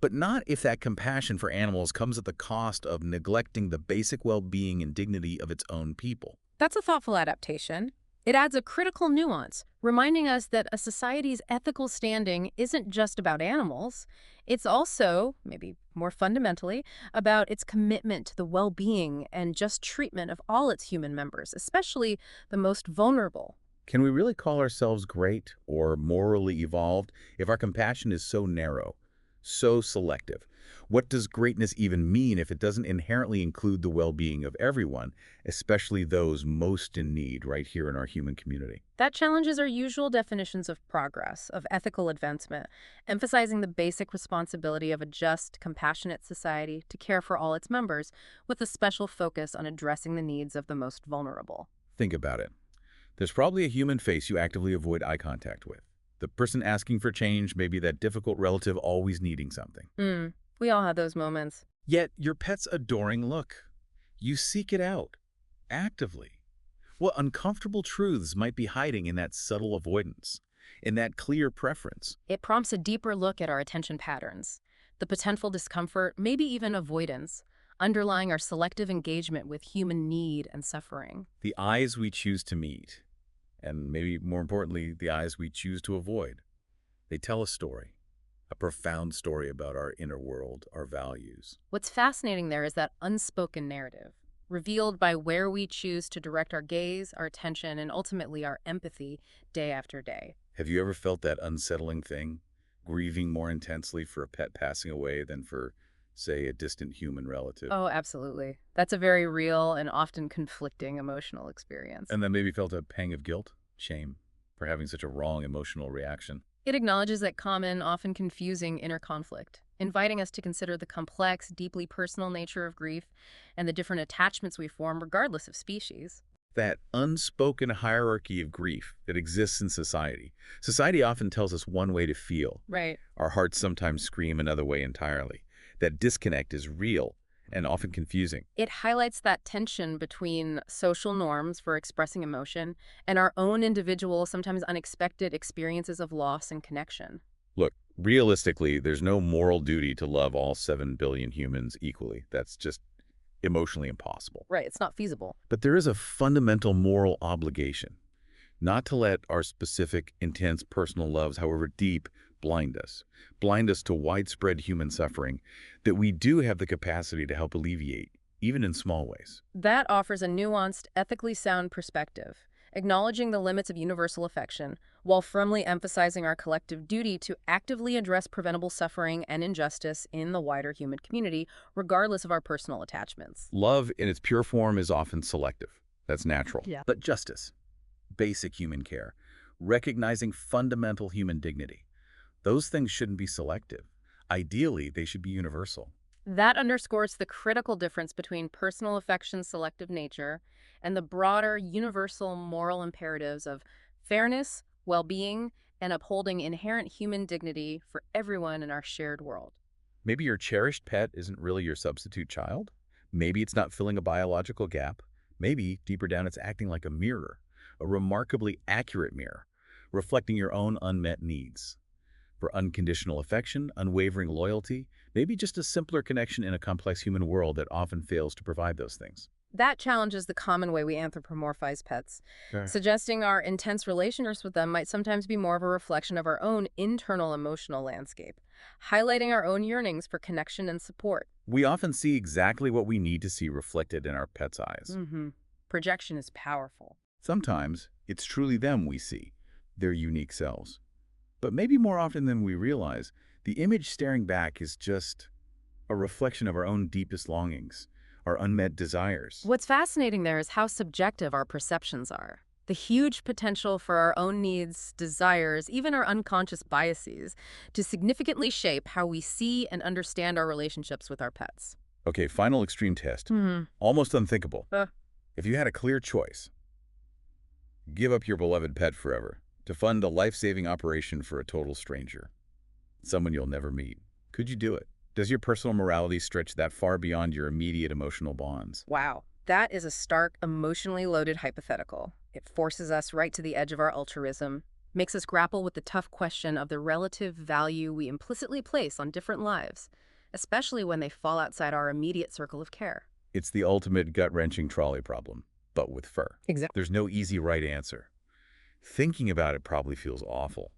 But not if that compassion for animals comes at the cost of neglecting the basic well-being and dignity of its own people. That's a thoughtful adaptation. It adds a critical nuance, reminding us that a society's ethical standing isn't just about animals. It's also, maybe more fundamentally, about its commitment to the well-being and just treatment of all its human members, especially the most vulnerable. Can we really call ourselves great or morally evolved if our compassion is so narrow, so selective? What does greatness even mean if it doesn't inherently include the well-being of everyone, especially those most in need right here in our human community? That challenges our usual definitions of progress, of ethical advancement, emphasizing the basic responsibility of a just, compassionate society to care for all its members, with a special focus on addressing the needs of the most vulnerable. Think about it. There's probably a human face you actively avoid eye contact with. The person asking for change may be that difficult relative always needing something. We all have those moments. Yet your pet's adoring look. You seek it out, actively. What uncomfortable truths might be hiding in that subtle avoidance, in that clear preference? It prompts a deeper look at our attention patterns, the potential discomfort, maybe even avoidance, underlying our selective engagement with human need and suffering. The eyes we choose to meet, and maybe more importantly, the eyes we choose to avoid. They tell a story, a profound story about our inner world, our values. What's fascinating there is that unspoken narrative, revealed by where we choose to direct our gaze, our attention, and ultimately our empathy day after day. Have you ever felt that unsettling thing, grieving more intensely for a pet passing away than for, say, a distant human relative? Oh, absolutely. That's a very real and often conflicting emotional experience. And then maybe felt a pang of guilt, shame, for having such a wrong emotional reaction. It acknowledges that common, often confusing inner conflict, inviting us to consider the complex, deeply personal nature of grief and the different attachments we form regardless of species. That unspoken hierarchy of grief that exists in society. Society often tells us one way to feel. Right. Our hearts sometimes scream another way entirely. That disconnect is real and often confusing. It highlights that tension between social norms for expressing emotion and our own individual, sometimes unexpected experiences of loss and connection. Look, realistically, there's no moral duty to love all 7 billion humans equally. That's just emotionally impossible. Right, it's not feasible. But there is a fundamental moral obligation not to let our specific, intense personal loves, however deep, blind us to widespread human suffering that we do have the capacity to help alleviate, even in small ways. That offers a nuanced, ethically sound perspective, acknowledging the limits of universal affection, while firmly emphasizing our collective duty to actively address preventable suffering and injustice in the wider human community, regardless of our personal attachments. Love in its pure form is often selective. That's natural. Yeah. But justice, basic human care, recognizing fundamental human dignity, those things shouldn't be selective. Ideally, they should be universal. That underscores the critical difference between personal affection's selective nature and the broader, universal moral imperatives of fairness, well-being, and upholding inherent human dignity for everyone in our shared world. Maybe your cherished pet isn't really your substitute child. Maybe it's not filling a biological gap. Maybe, deeper down, it's acting like a mirror, a remarkably accurate mirror, reflecting your own unmet needs. For unconditional affection, unwavering loyalty, maybe just a simpler connection in a complex human world that often fails to provide those things. That challenges the common way we anthropomorphize pets, Sure. suggesting our intense relationships with them might sometimes be more of a reflection of our own internal emotional landscape, highlighting our own yearnings for connection and support. We often see exactly what we need to see reflected in our pets' eyes. Projection is powerful. Sometimes it's truly them we see, their unique selves. But maybe more often than we realize, the image staring back is just a reflection of our own deepest longings, our unmet desires. What's fascinating there is how subjective our perceptions are. The huge potential for our own needs, desires, even our unconscious biases, to significantly shape how we see and understand our relationships with our pets. Okay, final extreme test. Hmm. Almost unthinkable. Uh. If you had a clear choice, give up your beloved pet forever to fund a life-saving operation for a total stranger, someone you'll never meet. Could you do it? Does your personal morality stretch that far beyond your immediate emotional bonds? Wow, that is a stark, emotionally loaded hypothetical. It forces us right to the edge of our altruism, makes us grapple with the tough question of the relative value we implicitly place on different lives, especially when they fall outside our immediate circle of care. It's the ultimate gut-wrenching trolley problem, but with fur. Exactly. There's no easy right answer. Thinking about it probably feels awful.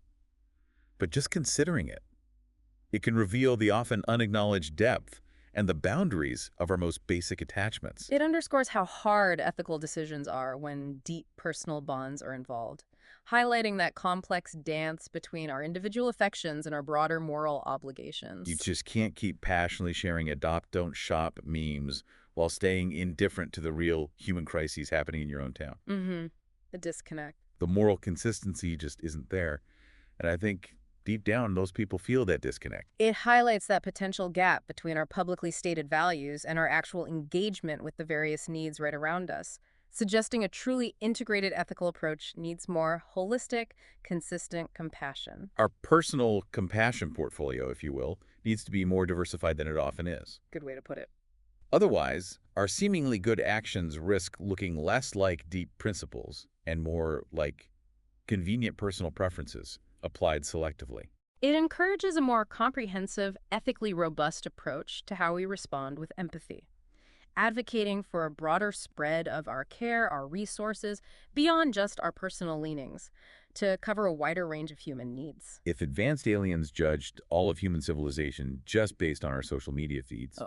But just considering it can reveal the often unacknowledged depth and the boundaries of our most basic attachments. It underscores how hard ethical decisions are when deep personal bonds are involved, highlighting that complex dance between our individual affections and our broader moral obligations. You just can't keep passionately sharing adopt, don't shop memes while staying indifferent to the real human crises happening in your own town. The disconnect. The moral consistency just isn't there. And I think deep down, those people feel that disconnect. It highlights that potential gap between our publicly stated values and our actual engagement with the various needs right around us, suggesting a truly integrated ethical approach needs more holistic, consistent compassion. Our personal compassion portfolio, if you will, needs to be more diversified than it often is. Good way to put it. Otherwise, our seemingly good actions risk looking less like deep principles and more like convenient personal preferences applied selectively. It encourages a more comprehensive, ethically robust approach to how we respond with empathy, advocating for a broader spread of our care, our resources, beyond just our personal leanings, to cover a wider range of human needs. If advanced aliens judged all of human civilization just based on our social media feeds,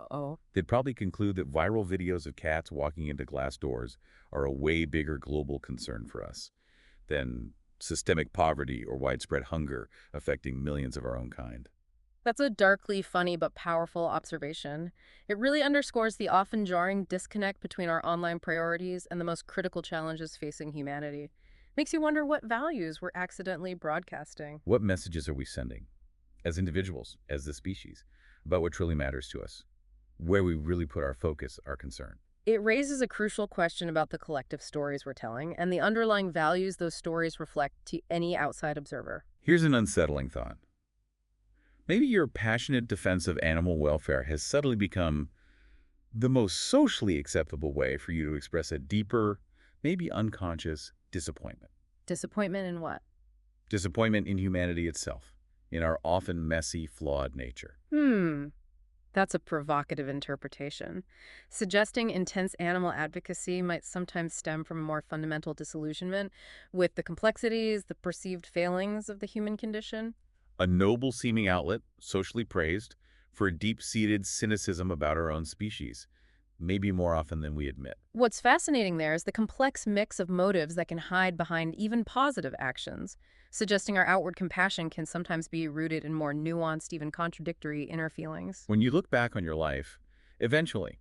they'd probably conclude that viral videos of cats walking into glass doors are a way bigger global concern for us than systemic poverty or widespread hunger affecting millions of our own kind. That's a darkly funny but powerful observation. It really underscores the often jarring disconnect between our online priorities and the most critical challenges facing humanity. Makes you wonder what values we're accidentally broadcasting. What messages are we sending, as individuals, as the species, about what truly matters to us, where we really put our focus, our concern? It raises a crucial question about the collective stories we're telling and the underlying values those stories reflect to any outside observer. Here's an unsettling thought. Maybe your passionate defense of animal welfare has subtly become the most socially acceptable way for you to express a deeper, maybe unconscious disappointment. Disappointment in what? Disappointment in humanity itself, in our often messy, flawed nature. That's a provocative interpretation, suggesting intense animal advocacy might sometimes stem from a more fundamental disillusionment with the complexities, the perceived failings of the human condition. A noble-seeming outlet, socially praised, for a deep-seated cynicism about our own species, maybe more often than we admit. What's fascinating there is the complex mix of motives that can hide behind even positive actions, suggesting our outward compassion can sometimes be rooted in more nuanced, even contradictory inner feelings. When you look back on your life, eventually,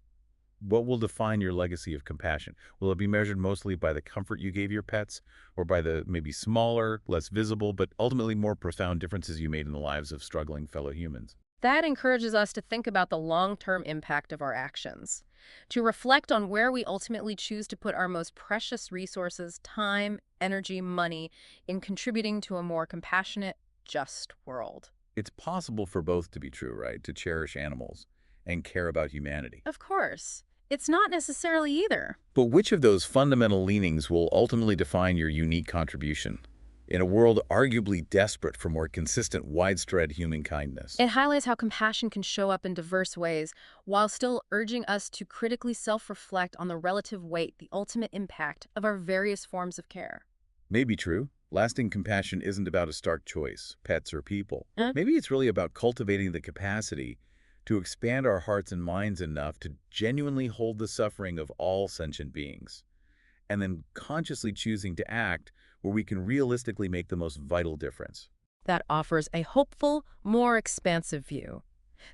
what will define your legacy of compassion? Will it be measured mostly by the comfort you gave your pets, or by the maybe smaller, less visible, but ultimately more profound differences you made in the lives of struggling fellow humans? That encourages us to think about the long-term impact of our actions, to reflect on where we ultimately choose to put our most precious resources, time, energy, money, in contributing to a more compassionate, just world. It's possible for both to be true, right? To cherish animals and care about humanity. Of course, it's not necessarily either. But which of those fundamental leanings will ultimately define your unique contribution in a world arguably desperate for more consistent, widespread human kindness? It highlights how compassion can show up in diverse ways, while still urging us to critically self-reflect on the relative weight, the ultimate impact of our various forms of care. May be true. Lasting compassion isn't about a stark choice, pets or people. Huh? Maybe it's really about cultivating the capacity to expand our hearts and minds enough to genuinely hold the suffering of all sentient beings, and then consciously choosing to act where we can realistically make the most vital difference. That offers a hopeful, more expansive view,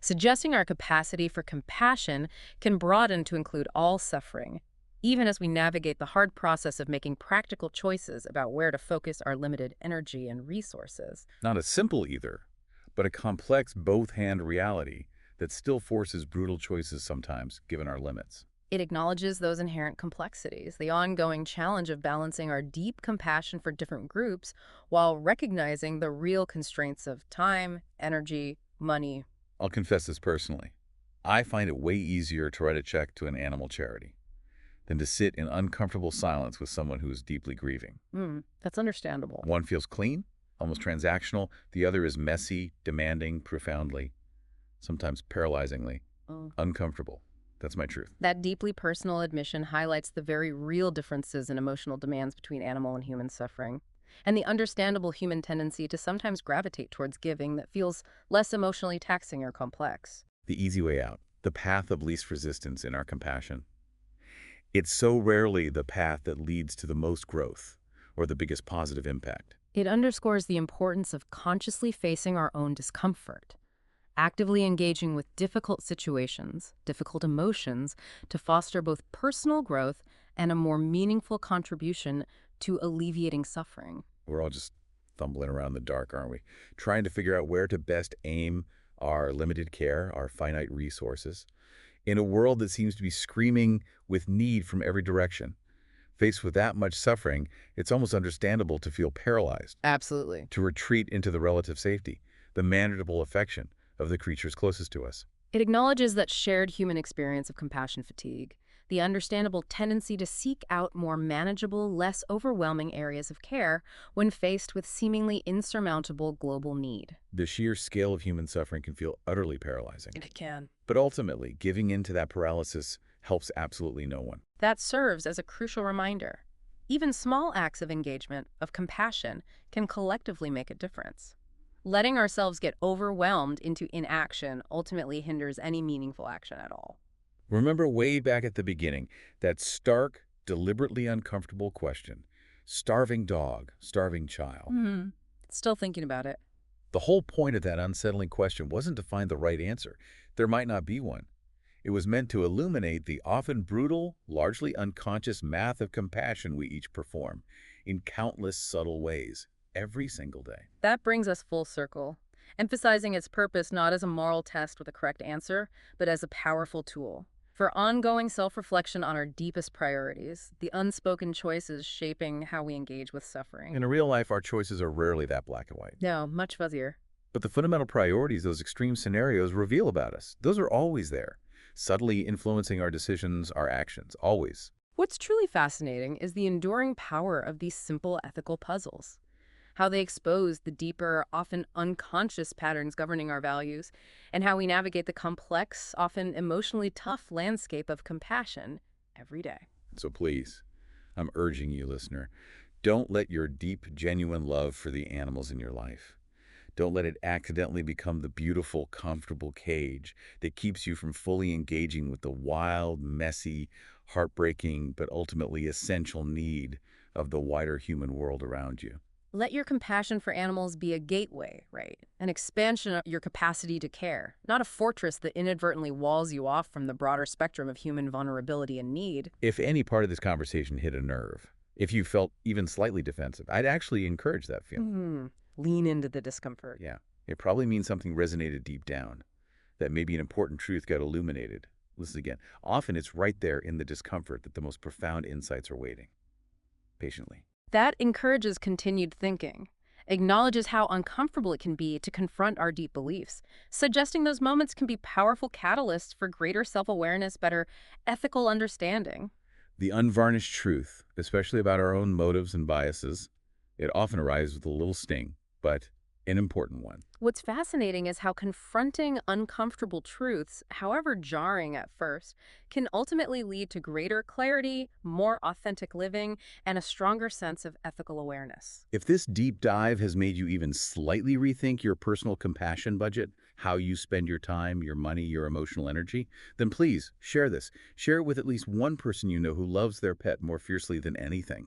suggesting our capacity for compassion can broaden to include all suffering, even as we navigate the hard process of making practical choices about where to focus our limited energy and resources. Not a simple either, but a complex both-hand reality that still forces brutal choices sometimes, given our limits. It acknowledges those inherent complexities, the ongoing challenge of balancing our deep compassion for different groups while recognizing the real constraints of time, energy, money. I'll confess this personally. I find it way easier to write a check to an animal charity than to sit in uncomfortable silence with someone who is deeply grieving. That's understandable. One feels clean, almost transactional. The other is messy, demanding, profoundly, sometimes paralyzingly, Oh. uncomfortable. That's my truth. That deeply personal admission highlights the very real differences in emotional demands between animal and human suffering, and the understandable human tendency to sometimes gravitate towards giving that feels less emotionally taxing or complex. The easy way out, the path of least resistance in our compassion. It's so rarely the path that leads to the most growth or the biggest positive impact. It underscores the importance of consciously facing our own discomfort, actively engaging with difficult situations, difficult emotions, to foster both personal growth and a more meaningful contribution to alleviating suffering. We're all just fumbling around in the dark, aren't we? Trying to figure out where to best aim our limited care, our finite resources, in a world that seems to be screaming with need from every direction. Faced with that much suffering, it's almost understandable to feel paralyzed, Absolutely. to retreat into the relative safety, the manageable affection of the creatures closest to us. It acknowledges that shared human experience of compassion fatigue, the understandable tendency to seek out more manageable, less overwhelming areas of care when faced with seemingly insurmountable global need. The sheer scale of human suffering can feel utterly paralyzing. It can. But ultimately, giving in to that paralysis helps absolutely no one. That serves as a crucial reminder. Even small acts of engagement, of compassion, can collectively make a difference. Letting ourselves get overwhelmed into inaction ultimately hinders any meaningful action at all. Remember way back at the beginning, that stark, deliberately uncomfortable question. Starving dog, starving child. Still thinking about it. The whole point of that unsettling question wasn't to find the right answer. There might not be one. It was meant to illuminate the often brutal, largely unconscious math of compassion we each perform in countless subtle ways, every single day. That brings us full circle, emphasizing its purpose not as a moral test with a correct answer, but as a powerful tool for ongoing self-reflection on our deepest priorities, the unspoken choices shaping how we engage with suffering. In real life, our choices are rarely that black and white. No, much fuzzier. But the fundamental priorities those extreme scenarios reveal about us, those are always there, subtly influencing our decisions, our actions, always. What's truly fascinating is the enduring power of these simple ethical puzzles. how they expose the deeper, often unconscious patterns governing our values, and how we navigate the complex, often emotionally tough landscape of compassion every day. So please, I'm urging you, listener, don't let your deep, genuine love for the animals in your life, don't let it accidentally become the beautiful, comfortable cage that keeps you from fully engaging with the wild, messy, heartbreaking, but ultimately essential need of the wider human world around you. Let your compassion for animals be a gateway, right? An expansion of your capacity to care, not a fortress that inadvertently walls you off from the broader spectrum of human vulnerability and need. If any part of this conversation hit a nerve, if you felt even slightly defensive, I'd actually encourage that feeling. Lean into the discomfort. Yeah, it probably means something resonated deep down, that maybe an important truth got illuminated. Listen again. Often it's right there in the discomfort that the most profound insights are waiting, patiently. That encourages continued thinking, acknowledges how uncomfortable it can be to confront our deep beliefs, suggesting those moments can be powerful catalysts for greater self-awareness, better ethical understanding. The unvarnished truth, especially about our own motives and biases, it often arrives with a little sting, but an important one. What's fascinating is how confronting uncomfortable truths, however jarring at first, can ultimately lead to greater clarity, more authentic living, and a stronger sense of ethical awareness. If this deep dive has made you even slightly rethink your personal compassion budget, how you spend your time, your money, your emotional energy, then please share this. Share it with at least one person you know who loves their pet more fiercely than anything.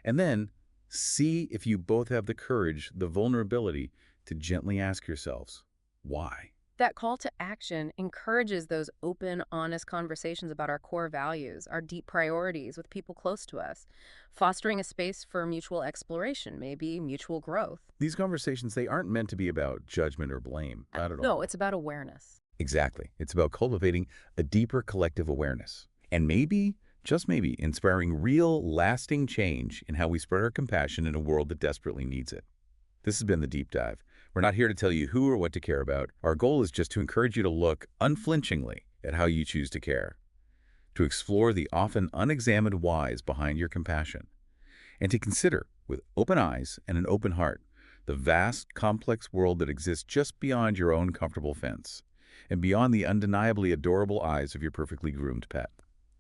And then see if you both have the courage, the vulnerability to gently ask yourselves, why? That call to action encourages those open, honest conversations about our core values, our deep priorities with people close to us, fostering a space for mutual exploration, maybe mutual growth. These conversations, they aren't meant to be about judgment or blame, not at No, all. it's about awareness. Exactly. It's about cultivating a deeper collective awareness. And maybe, just maybe, inspiring real, lasting change in how we spread our compassion in a world that desperately needs it. This has been The Deep Dive. We're not here to tell you who or what to care about. Our goal is just to encourage you to look unflinchingly at how you choose to care, to explore the often unexamined whys behind your compassion, and to consider, with open eyes and an open heart, the vast, complex world that exists just beyond your own comfortable fence and beyond the undeniably adorable eyes of your perfectly groomed pet.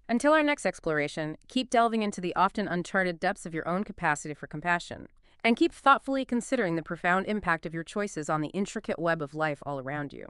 Until our next exploration, keep delving into the often uncharted depths of your own capacity for compassion. And keep thoughtfully considering the profound impact of your choices on the intricate web of life all around you.